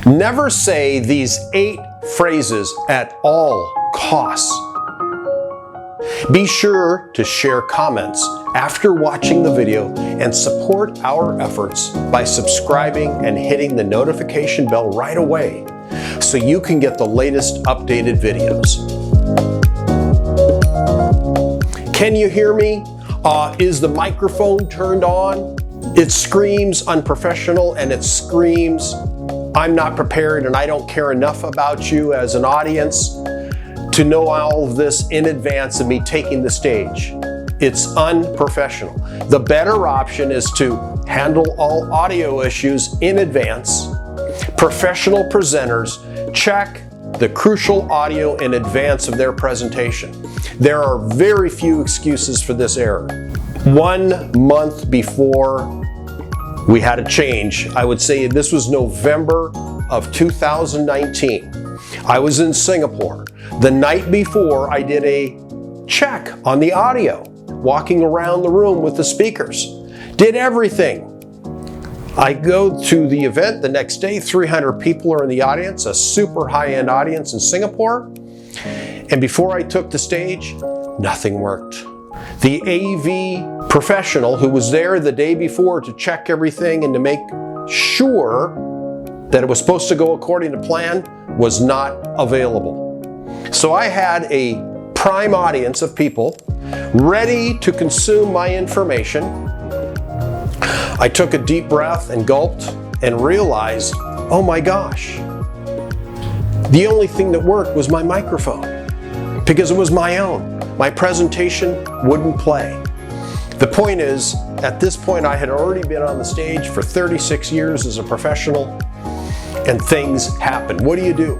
Never say these 8 phrases at all costs. Be sure to share comments after watching the video and support our efforts by subscribing and hitting the notification bell right away so you can get the latest updated videos. Can you hear me? Is the microphone turned on? It screams unprofessional and it screams I'm not prepared and I don't care enough about you as an audience to know all of this in advance of me taking the stage. It's unprofessional. The better option is to handle all audio issues in advance. Professional presenters check the crucial audio in advance of their presentation. There are very few excuses for this error. 1 month before we had a change, I would say this was November of 2019. I was in Singapore. The night before, I did a check on the audio, walking around the room with the speakers. Did everything. I go to the event the next day, 300 people are in the audience, a super high-end audience in Singapore. And before I took the stage, nothing worked. The AV professional who was there the day before to check everything and to make sure that it was supposed to go according to plan was not available. So I had a prime audience of people ready to consume my information. I took a deep breath and gulped and realized, oh my gosh, the only thing that worked was my microphone because it was my own. My presentation wouldn't play. The point is, at this point I had already been on the stage for 36 years as a professional and things happen. What do you do?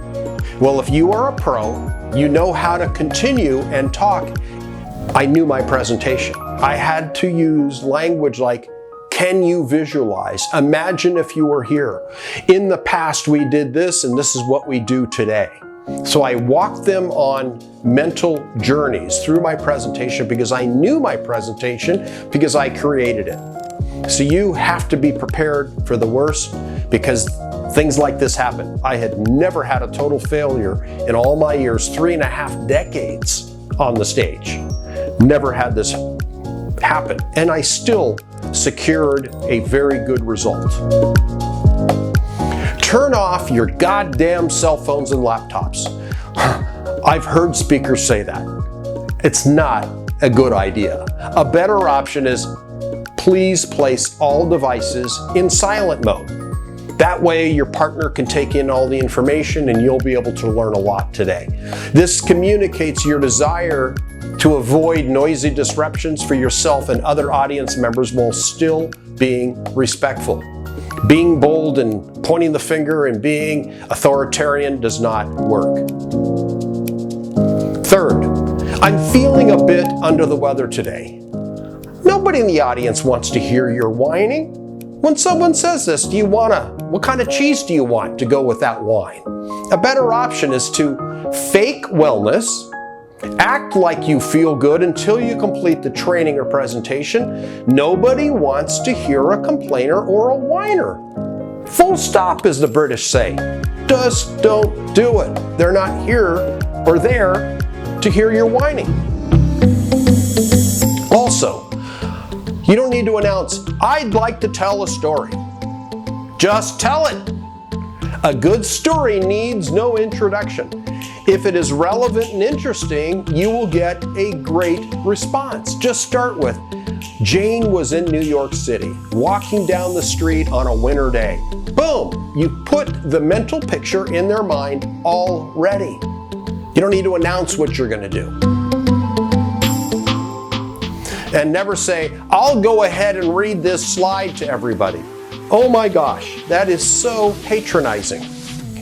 Well, if you are a pro, you know how to continue and talk. I knew my presentation. I had to use language like, can you visualize? Imagine if you were here. In the past we did this and this is what we do today. So I walked them on mental journeys through my presentation because I knew my presentation because I created it. So you have to be prepared for the worst because things like this happen. I had never had a total failure in all my years, 3.5 decades on the stage. Never had this happen. And I still secured a very good result. Turn off your goddamn cell phones and laptops. I've heard speakers say that. It's not a good idea. A better option is please place all devices in silent mode. That way your partner can take in all the information and you'll be able to learn a lot today. This communicates your desire to avoid noisy disruptions for yourself and other audience members while still being respectful. Being bold and pointing the finger and being authoritarian does not work. Third, I'm feeling a bit under the weather today. Nobody in the audience wants to hear your whining. When someone says this, what kind of cheese do you want to go with that wine? A better option is to fake wellness, act like you feel good until you complete the training or presentation. Nobody wants to hear a complainer or a whiner. Full stop, as the British say. Just don't do it. They're not here or there to hear your whining. Also, you don't need to announce, I'd like to tell a story. Just tell it. A good story needs no introduction. If it is relevant and interesting, you will get a great response. Just start with, Jane was in New York City, walking down the street on a winter day. Boom! You put the mental picture in their mind already. You don't need to announce what you're going to do. And never say, I'll go ahead and read this slide to everybody. Oh my gosh, that is so patronizing.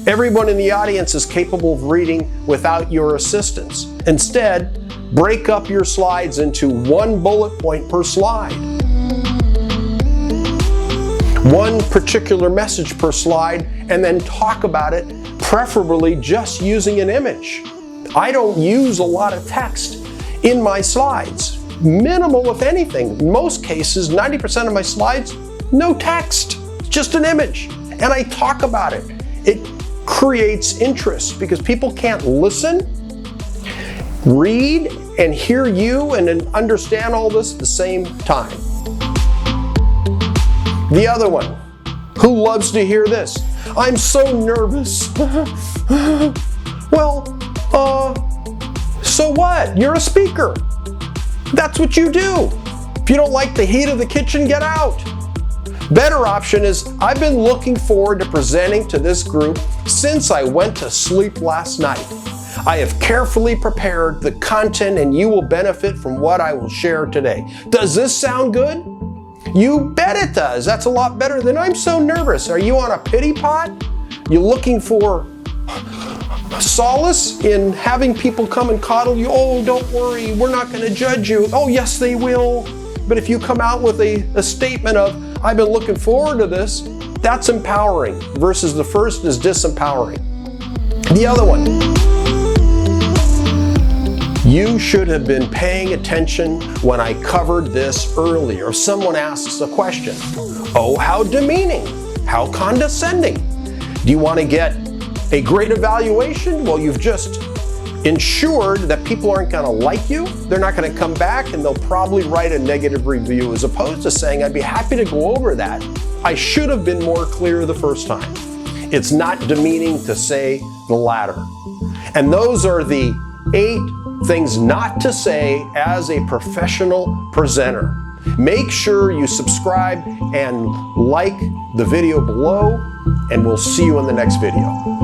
Everyone in the audience is capable of reading without your assistance. Instead, break up your slides into 1 bullet point per slide. 1 particular message per slide, and then talk about it, preferably just using an image. I don't use a lot of text in my slides. Minimal, if anything. In most cases, 90% of my slides, no text, just an image. And I talk about it. It creates interest because people can't listen, read, and hear you and then understand all this at the same time. The other one, who loves to hear this? I'm so nervous. Well, so what? You're a speaker. That's what you do. If you don't like the heat of the kitchen, get out. Better option is, I've been looking forward to presenting to this group since I went to sleep last night. I have carefully prepared the content and you will benefit from what I will share today. Does this sound good? You bet it does. That's a lot better than I'm so nervous. Are you on a pity pot? You looking for solace in having people come and coddle you? Oh, don't worry, we're not going to judge you. Oh, yes, they will. But if you come out with a statement of, I've been looking forward to this, that's empowering versus the first is disempowering. The other one, you should have been paying attention when I covered this earlier. If someone asks a question, oh, how demeaning, how condescending. Do you want to get a great evaluation? Well, you've just ensured that people aren't going to like you, they're not going to come back, and they'll probably write a negative review, as opposed to saying, I'd be happy to go over that. I should have been more clear the first time. It's not demeaning to say the latter. And those are the 8 things not to say as a professional presenter. Make sure you subscribe and like the video below, and we'll see you in the next video.